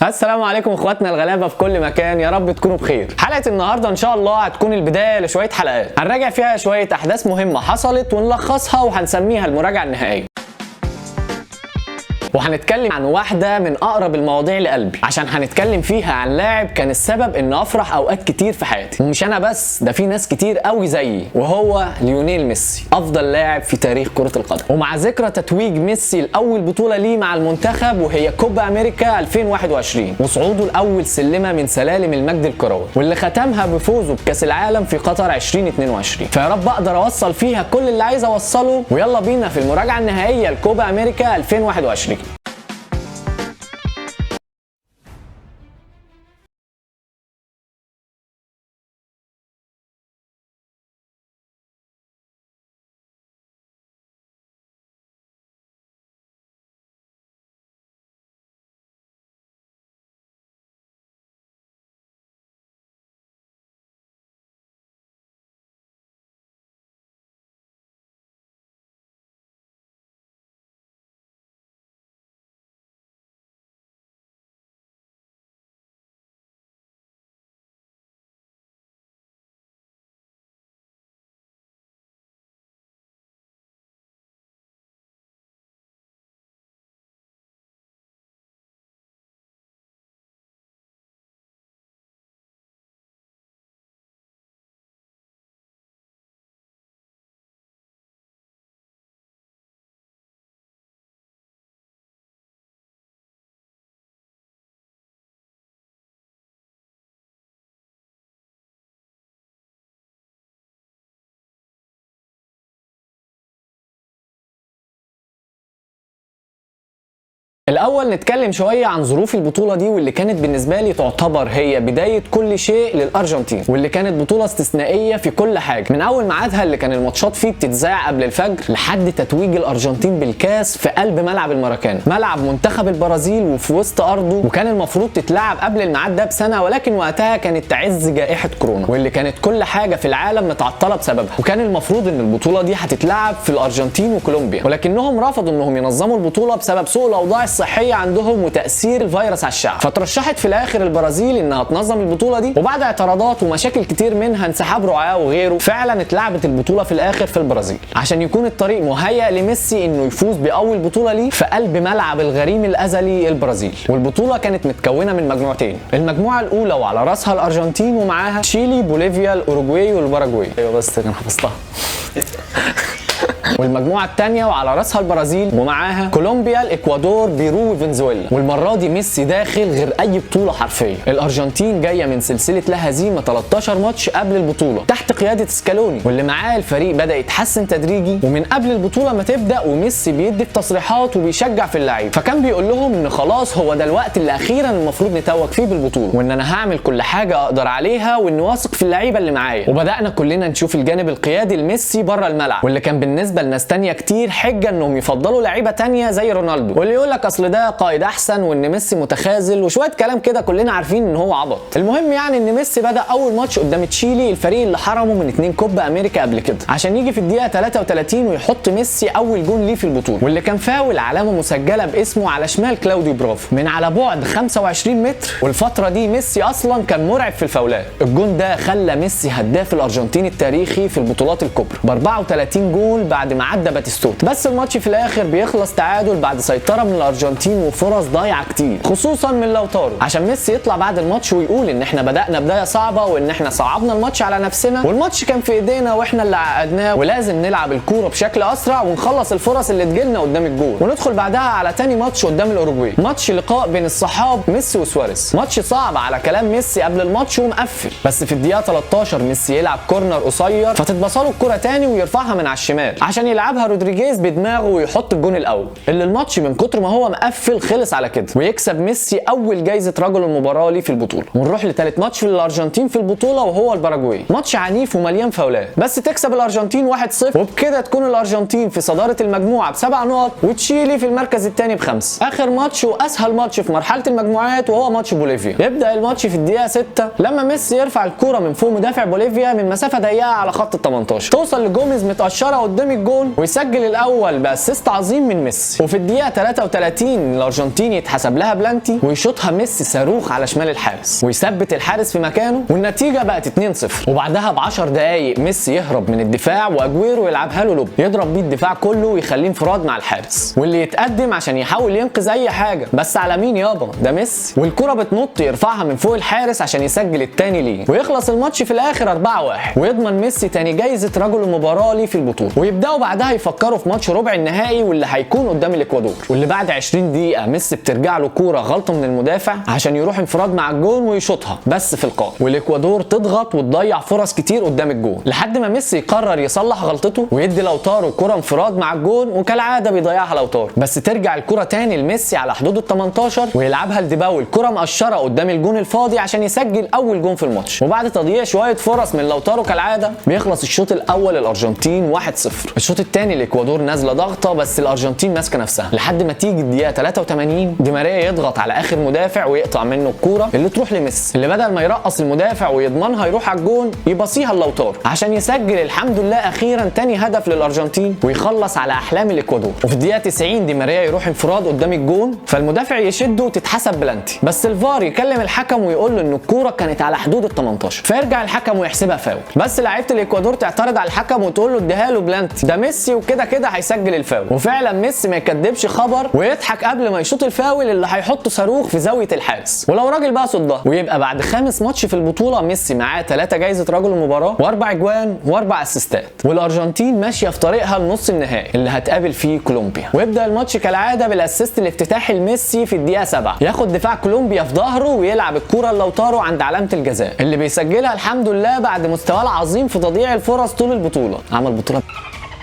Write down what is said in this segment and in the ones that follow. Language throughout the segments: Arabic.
السلام عليكم اخواتنا الغلابه في كل مكان، يا رب تكونوا بخير. حلقه النهارده ان شاء الله هتكون البدايه لشويه حلقات هنراجع فيها شويه احداث مهمه حصلت ونلخصها وهنسميها المراجعه النهائيه. وهنتكلم عن واحدة من أقرب المواضيع لقلبي، عشان هنتكلم فيها عن لاعب كان السبب إن أفرح أوقات كتير في حياتي، ومش أنا بس، ده في ناس كتير قوي زيي، وهو ليونيل ميسي، أفضل لاعب في تاريخ كرة القدم. ومع ذكرى تتويج ميسي لأول بطولة ليه مع المنتخب وهي كوبا أمريكا 2021، وصعوده لأول سلمة من سلالم المجد الكروي، واللي ختمها بفوزه بكأس العالم في قطر 2022. فيا رب أقدر أوصل فيها كل اللي عايز أوصله، ويلا بينا في المراجعة النهائية لكوبا أمريكا 2021. الأول نتكلم شوية عن ظروف البطولة دي، واللي كانت بالنسبة لي تعتبر هي بداية كل شيء للأرجنتين، واللي كانت بطولة استثنائية في كل حاجة، من أول ميعادها اللي كان الماتشات فيه بتتذاع قبل الفجر لحد تتويج الأرجنتين بالكاس في قلب ملعب الماراكانا، ملعب منتخب البرازيل وفي وسط أرضه، وكان المفروض تتلعب قبل الميعاد ده بسنة، ولكن وقتها كانت تعز جائحة كورونا، واللي كانت كل حاجة في العالم متعطلة بسببها، وكان المفروض إن البطولة دي هتتلعب في الأرجنتين وكولومبيا، ولكنهم رفضوا إنهم ينظموا البطولة بسبب سوء الأوضاع الصحية عندهم وتأثير الفيروس على الشعب. فترشحت في الآخر البرازيل إنها تنظم البطولة دي، وبعد اعتراضات ومشاكل كتير منها انسحاب رعاة وغيره، فعلا اتلعبت البطولة في الآخر في البرازيل، عشان يكون الطريق مهيأ لميسي إنه يفوز بأول بطولة ليه في قلب ملعب الغريم الأزلي البرازيل. والبطولة كانت متكونة من مجموعتين، المجموعة الأولى وعلى رأسها الأرجنتين، ومعاها تشيلي، بوليفيا، الأوروجواي والباراجواي. أيوه بس أنا حفظتها. والمجموعه الثانيه وعلى راسها البرازيل، ومعاها كولومبيا، الاكوادور، بيرو وفنزويلا. والمره دي ميسي داخل غير اي بطوله حرفيا. الارجنتين جايه من سلسله لا هزيمه 13 ماتش قبل البطوله تحت قياده سكالوني، واللي معاه الفريق بدا يتحسن تدريجي، ومن قبل البطوله ما تبدا وميسي بيدي في تصريحات وبيشجع في اللعيبه، فكان بيقول لهم ان خلاص هو ده الوقت اللي اخيرا المفروض نتوج فيه بالبطوله، وان انا هعمل كل حاجه اقدر عليها، وان واثق في اللعيبه اللي معايا. وبدانا كلنا نشوف الجانب القيادي لميسي بره الملعب، واللي كان بالنسبه لناس تانية كتير حجه انهم يفضلوا لعيبه تانية زي رونالدو، واللي يقول لك اصل ده قائد احسن، وان ميسي متخاذل، وشويه كلام كده كلنا عارفين ان هو عبط. المهم يعني ان ميسي بدا اول ماتش قدام تشيلي، الفريق اللي حرمه من 2 كوبا امريكا قبل كده، عشان يجي في الدقيقه 33 ويحط ميسي اول جون ليه في البطوله، واللي كان فاول علامه مسجله باسمه على شمال كلاوديو برافو من على بعد 25 متر. والفتره دي ميسي اصلا كان مرعب في الفاولات. الجون ده خلى ميسي هداف الارجنتين التاريخي في البطولات الكبرى ب 34 جول بعد ما عدى باتيستوتا. بس الماتش في الاخر بيخلص تعادل بعد سيطره من الارجنتين وفرص ضايعه كتير، خصوصا من لوتارو، عشان ميسي يطلع بعد الماتش ويقول ان احنا بدانا بدايه صعبه، وان احنا صعبنا الماتش على نفسنا، والماتش كان في ايدينا واحنا اللي عقدناه، ولازم نلعب الكوره بشكل اسرع ونخلص الفرص اللي تجيلنا قدام الجول، وندخل بعدها على تاني ماتش قدام الاوروجواي، ماتش لقاء بين الصحاب ميسي وسواريز، ماتش صعب على كلام ميسي قبل الماتش ومقفل. بس في الدقيقه 13 ميسي يلعب كورنر قصير، فتتبصله الكوره تاني ويرفعها من على الشمال عشان يلعبها رودريجيز بدماغه ويحط الجون الاول، اللي الماتش من كتر ما هو مقفل خلص على كده، ويكسب ميسي اول جايزه رجل المباراه ليه في البطوله. ونروح لثالث ماتش للارجنتين في البطوله وهو الباراجواي، ماتش عنيف ومليان فاولات، بس تكسب الارجنتين 1-0، وبكده تكون الارجنتين في صداره المجموعه ب7 نقط، وتشيلي في المركز الثاني ب5. اخر ماتش واسهل ماتش في مرحله المجموعات وهو ماتش بوليفيا. يبدا الماتش في الدقيقه 6 لما ميسي يرفع الكوره من فوق مدافع بوليفيا من مسافه ضيقه على خط ال 18، توصل لجوميز متقشره قدام الجون ويسجل الاول باسيست عظيم من ميسي. وفي الدقيقه 33 الارجنتين يتحسب لها بلانتي ويشوطها ميسي صاروخ على شمال الحارس ويثبت الحارس في مكانه والنتيجه بقت 2-0. وبعدها ب10 دقائق ميسي يهرب من الدفاع واجويرو يلعبها له لوب يضرب بيه الدفاع كله ويخليه انفراد مع الحارس واللي يتقدم عشان يحاول ينقذ اي حاجه، بس على مين يابا؟ ده ميسي. والكره بتنط يرفعها من فوق الحارس عشان يسجل الثاني ليه ويخلص الماتش في الاخر 4-1 ويضمن ميسي تاني جايزه رجل المباراه ليه في البطوله. ويبداوا بعدها يفكروا في ماتش ربع النهائي واللي هيكون قدام الاكوادور، واللي بعد 20 دقيقه ميسي بترجع له كوره غلطه من المدافع عشان يروح انفراد مع الجون ويشوطها بس في القائم، والاكوادور تضغط وتضيع فرص كتير قدام الجون لحد ما ميسي يقرر يصلح غلطته ويدي لوتارو كوره انفراد مع الجون وكالعاده بيضيعها لوتارو، بس ترجع الكوره تاني لميسي على حدود ال 18 ويلعبها لديباو الكوره مقشره قدام الجون الفاضي عشان يسجل اول جون في الماتش. وبعد تضييع شويه فرص من لوتارو كالعاده بيخلص الشوط الاول الارجنتين 1-0. الشوط الثاني الاكوادور نازله ضغطه بس الارجنتين ماسكه نفسها لحد ما تيجي الدقيقه 83 دي ماريا يضغط على اخر مدافع ويقطع منه الكوره اللي تروح لميسي اللي بدل ما يرقص المدافع ويضمنها يروح على الجون يبصيها لوتارو عشان يسجل الحمد لله اخيرا تاني هدف للارجنتين ويخلص على احلام الاكوادور. وفي الدقيقه 90 دي ماريا يروح انفراد قدام الجون فالمدافع يشده وتتحسب بلانتي، بس الفار يكلم الحكم ويقول له ان الكوره كانت على حدود ال 18 فيرجع الحكم ويحسبها فاول، بس لعيبه الاكوادور تعترض على الحكم وتقول له اديها له بلانتي ده ميسي وكده كده هيسجل الفاول. وفعلا ميسي ما يكدبش خبر ويضحك قبل ما يشوط الفاول اللي هيحط صاروخ في زاويه الحارس ولو راجل بقى صدها. ويبقى بعد 5 ماتش في البطوله ميسي معاه 3 جايزه رجل المباراه و4 اجوان و4 اسيستات، والارجنتين ماشيه في طريقها لنص النهائي اللي هتقابل فيه كولومبيا. ويبدا الماتش كالعاده بالاسيست الافتتاحي لميسي في الدقيقه 7 ياخد دفاع كولومبيا في ظهره ويلعب الكوره لوتارو عند علامه الجزاء اللي بيسجلها الحمد لله بعد مستواه العظيم في تضييع الفرص طول البطوله. عمل بطوله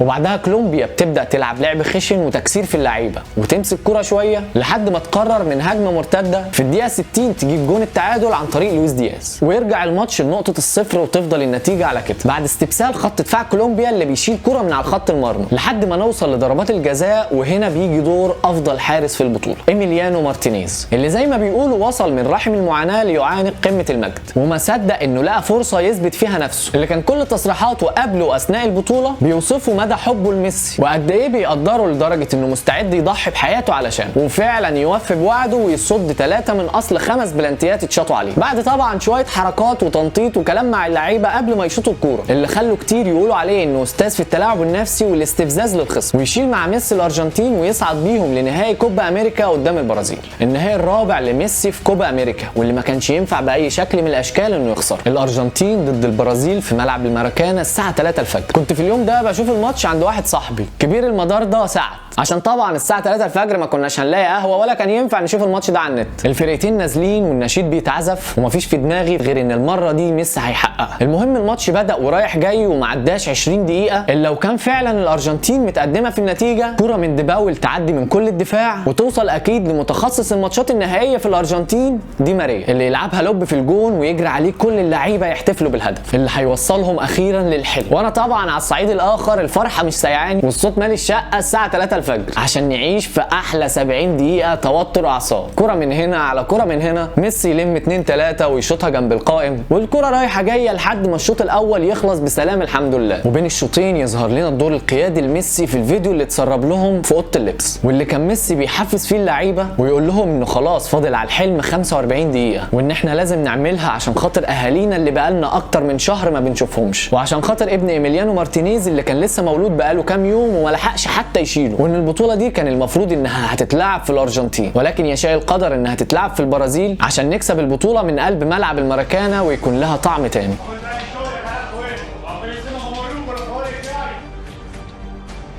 وبعدها كولومبيا بتبدا تلعب لعب خشن وتكسير في اللعيبه وتمسك كرة شويه لحد ما تقرر من هجمه مرتده في الدقيقه 60 تجيب جون التعادل عن طريق لويس دياز ويرجع الماتش لنقطه الصفر وتفضل النتيجه على كده بعد استبسال خط دفاع كولومبيا اللي بيشيل كرة من على خط المرمى لحد ما نوصل لضربات الجزاء. وهنا بيجي دور افضل حارس في البطوله إيميليانو مارتينيز اللي زي ما بيقولوا وصل من رحم المعاناه ليعانق قمه المجد وما صدق انه لقى فرصه يثبت فيها نفسه اللي كان كل تصريحاته قبله واثناء البطوله بيوصفوا مدى حبه لميسي وقد ايه بيقدره لدرجه انه مستعد يضحي بحياته علشان وفعلا يوفي بوعده ويصد 3 من اصل 5 بلانتيات اتشاطوا عليه بعد طبعا شويه حركات وتنطيط وكلام مع اللعيبه قبل ما يشوطوا الكوره اللي خلوا كتير يقولوا عليه انه استاذ في التلاعب النفسي والاستفزاز للخصم ويشيل مع ميسي الارجنتين ويصعد بيهم لنهائي كوبا امريكا قدام البرازيل. النهائي الرابع لميسي في كوبا امريكا واللي ما كانش ينفع باي شكل من الاشكال انه يخسر. الارجنتين ضد البرازيل في ملعب الماراكانا الساعه 3 الفجر. كنت في اليوم ده بشوف الماتش عند واحد صاحبي كبير المدار ده سعد عشان طبعا الساعه 3 الفجر ما كناش هنلاقي قهوه ولا كان ينفع نشوف الماتش ده على النت. الفرقتين نازلين والنشيد بيتعزف ومفيش في دماغي غير ان المره دي ميسي هيحققها. المهم الماتش بدا ورايح جاي وما عداش 20 دقيقه الا وكان فعلا الارجنتين متقدمه في النتيجه كوره من ديباو تعدي من كل الدفاع وتوصل اكيد لمتخصص الماتشات النهائيه في الارجنتين دي ماريا اللي يلعبها لوب في الجون ويجري عليه كل اللعيبه يحتفلوا بالهدف اللي هيوصلهم اخيرا للحلم. وانا طبعا على الصعيد الاخر الفرحه مش سايعاني والصوت مالي الشقه الساعه 3 الفجر عشان نعيش في احلى 70 دقيقه توتر اعصاب. كره من هنا على كره من هنا ميسي يلم 2-3 ويشوطها جنب القائم والكره رايحه جايه لحد ما الشوط الاول يخلص بسلام الحمد لله وبين الشوطين يظهر لنا الدور القيادي لميسي في الفيديو اللي اتسرب لهم في اوضه اللبس واللي كان ميسي بيحفز فيه اللعيبه ويقول لهم انه خلاص فاضل على الحلم 45 دقيقه وان احنا لازم نعملها عشان خاطر اهالينا اللي بقالنا اكتر من شهر ما بنشوفهمش وعشان خاطر ابن إيميليانو مارتينيز اللي كان لسه مولود بقاله كام يوم وما لحقش حتى يشيله وان البطوله دي كان المفروض انها هتتلعب في الارجنتين ولكن يشاء القدر انها تتلعب في البرازيل عشان نكسب البطوله من قلب ملعب الماراكانا ويكون لها طعم تاني.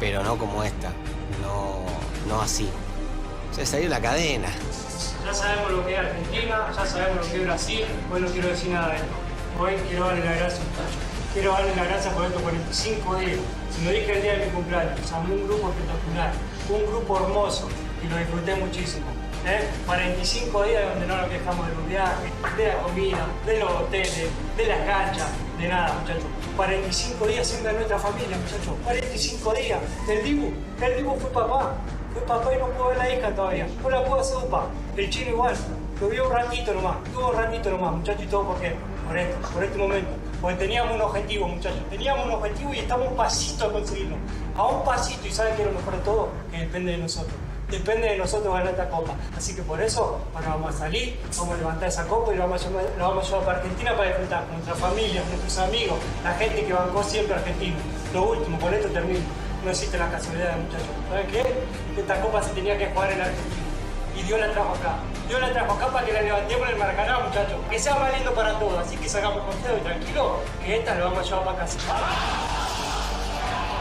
Pero no como esta, no así. Se salió la cadena. Ya sabemos lo que es Argentina, ya sabemos lo que es Brasil. Hoy no quiero decir nada de esto. Hoy quiero darle las gracias. Quiero darle las gracias por estos 45 días. Se lo dije el día de mi cumpleaños. Llamé un grupo espectacular, un grupo hermoso y lo disfruté muchísimo. 45 días donde no nos quejamos de los viajes, de la comida, de los hoteles, de las canchas, de nada, muchachos. 45 días siempre de nuestra familia, muchachos. 45 días. El Dibu fue papá y no puedo ver la hija todavía. No la puedo hacer, papá. El chino igual. Lo vio un ratito nomás, muchachos, y todo porque por este momento. Porque teníamos un objetivo, muchachos, teníamos un objetivo y estamos un pasito a conseguirlo. A un pasito, y ¿saben qué es lo mejor de todo? Que depende de nosotros. Depende de nosotros ganar esta copa. Así que por eso, ahora vamos a salir, vamos a levantar esa copa y la vamos a llevar para Argentina para disfrutar con nuestra familia, nuestros amigos, la gente que bancó siempre a Argentina. Lo último, con esto termino. No existe la casualidad, muchachos. ¿Saben qué? Esta copa se tenía que jugar en Argentina. Y Dios la trajo acá. Dios la trajo acá para que la levantemos en el Maracaná, muchachos. Que sea más lindo para todos. Así que salgamos confiados y tranquilos que esta la vamos a llevar para casa.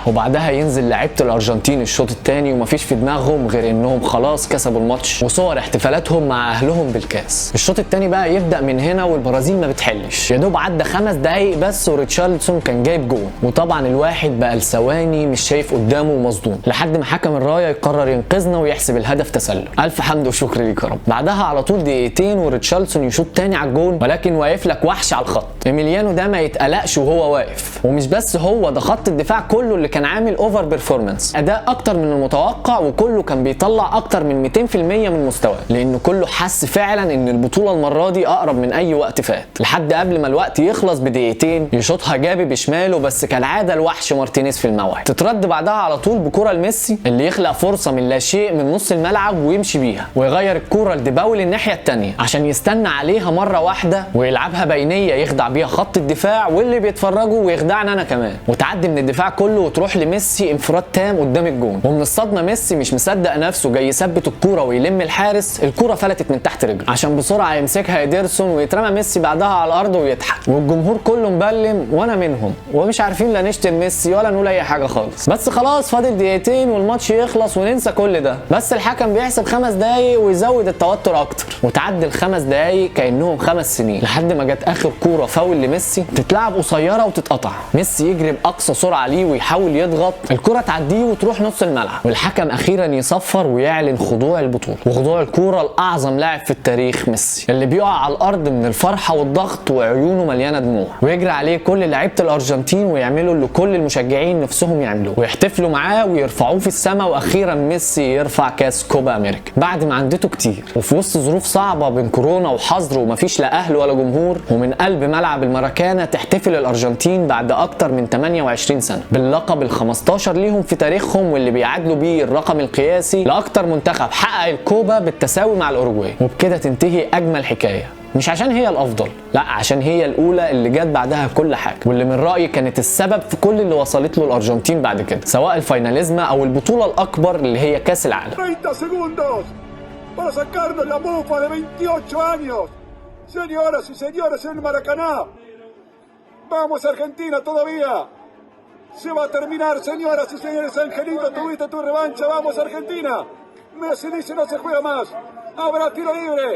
وبعدها ينزل لعيبه الارجنتين الشوط الثاني ومفيش في دماغهم غير انهم خلاص كسبوا الماتش وصور احتفالاتهم مع اهلهم بالكاس. الشوط الثاني بقى يبدا من هنا والبرازيل ما بتحلش، يا دوب عدى 5 دقايق بس وريتشارلسون كان جايب جول، وطبعا الواحد بقى لثواني مش شايف قدامه ومصدوم لحد ما حكم الرايه يقرر ينقذنا ويحسب الهدف تسلل. الف حمد وشكر ليك يا رب. بعدها على طول دقيقتين وريتشارلسون يشوط تاني على الجول، ولكن واقف لك وحش على الخط. ايميليانو ده ما يتقلقش وهو واقف، ومش بس هو ده خط الدفاع كله اللي كان عامل اوفر بيرفورمانس، اداء اكتر من المتوقع وكله كان بيطلع اكتر من 200% من مستواه، لانه كله حس فعلا ان البطوله المره دي اقرب من اي وقت فات. لحد قبل ما الوقت يخلص بدقيقتين يشوطها جابي بشماله، بس كالعاده الوحش مارتينيز في الموعد، تترد بعدها على طول بكره لميسي اللي يخلق فرصه من لا شيء من نص الملعب ويمشي بيها ويغير الكوره لديباول الناحيه الثانيه عشان يستنى عليها مره واحده ويلعبها بينيه يخدع بيها خط الدفاع واللي بيتفرجوا ويخدعنا انا كمان، وتعدي من الدفاع كله وتروح لميسي انفراد تام قدام الجون. ومن الصدمه ميسي مش مصدق نفسه جاي يثبت الكوره ويلم الحارس، الكوره فلتت من تحت رجله عشان بسرعه يمسكها ايدرسون ويترمى ميسي بعدها على الارض ويضحك، والجمهور كله مبلم وانا منهم ومش عارفين لا نشتم ميسي ولا نقول اي حاجه خالص. بس خلاص فاضل دقيقتين والماتش يخلص وننسى كل ده، بس الحكم بيحسب 5 دقايق ويزود التوتر اكتر، وتعدي ال5 دقايق كانهم 5 سنين لحد ما جت اخر كوره فاول لميسي تتلعب قصيره وتتقطع. ميسي يجري باقصى سرعه ليه ويحاول يضغط، الكره تعديه وتروح نص الملعب، والحكم اخيرا يصفر ويعلن خضوع البطوله وخضوع الكوره لاعظم لاعب في التاريخ ميسي، اللي بيقع على الارض من الفرحه والضغط وعيونه مليانه دموع، ويجري عليه كل لعيبه الارجنتين ويعملوا اللي كل المشجعين نفسهم يعملوه ويحتفلوا معاه ويرفعوه في السماء، واخيرا ميسي يرفع كاس كوبا امريكا بعد ما عندته كتير وفي وسط ظروف صعبه بين كورونا وحظر ومفيش لا اهل ولا جمهور، ومن قلب ملعب الماراكانا تحتفل الارجنتين بعد اكتر من 28 سنه باللقب ال15 ليهم في تاريخهم، واللي بيعادلوا بيه الرقم القياسي لاكتر منتخب حقق الكوبا بالتساوي مع الاوروجواي. وبكده تنتهي اجمل حكايه، مش عشان هي الافضل، لا عشان هي الاولى اللي جت بعدها كل حاجه، واللي من رايي كانت السبب في كل اللي وصلت له الارجنتين بعد كده، سواء الفايناليزما او البطوله الاكبر اللي هي كاس العالم. 30 segundos para sacarnos la mufa de 28 años. Señoras y señores, en Maracaná. Vamos Argentina todavía. Se va a terminar, señoras y señores. Angelito, tuviste tu revancha. Vamos Argentina. Messi dice no se juega más. Habrá tiro libre.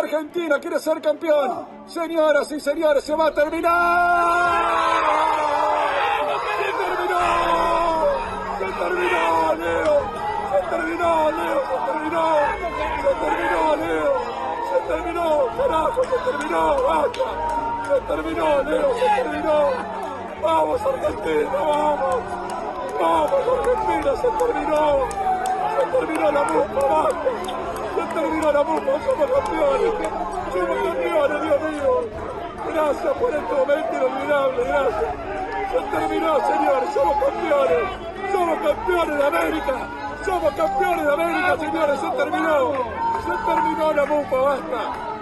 Argentina quiere ser campeón. Señoras y señores, se va a terminar. Se terminó. Se terminó, Leo. Se terminó, Leo. Se terminó. Se terminó, Leo. Se terminó, carajo. Se terminó. Basta. Se terminó, Leo. Se terminó. Vamos Argentina, vamos. Vamos Argentina, se terminó. Se terminó la mufa, basta. Se terminó la mufa, somos campeones. Somos campeones, Dios mío. Gracias por este momento inolvidable, gracias. Se terminó, señores, somos campeones. Somos campeones de América. Somos campeones de América, señores, se terminó. Se terminó la mufa, basta.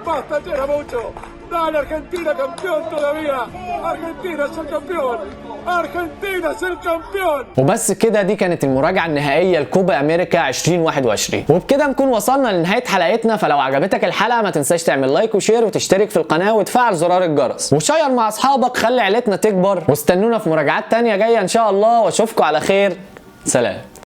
Basta, ya era mucho. Dale Argentina campeón todavía. Argentina es el campeón. Argentina es el campeón. وبس كده دي كانت المراجعه النهائيه لكوبا امريكا 2021، وبكده نكون وصلنا لنهايه حلقتنا. فلو عجبتك الحلقه ما تنساش تعمل لايك وشير وتشترك في القناه وتفعل زرار الجرس وشير مع اصحابك، خلي عيلتنا تكبر، واستنونا في مراجعات تانية جايه ان شاء الله، واشوفكم على خير. سلام.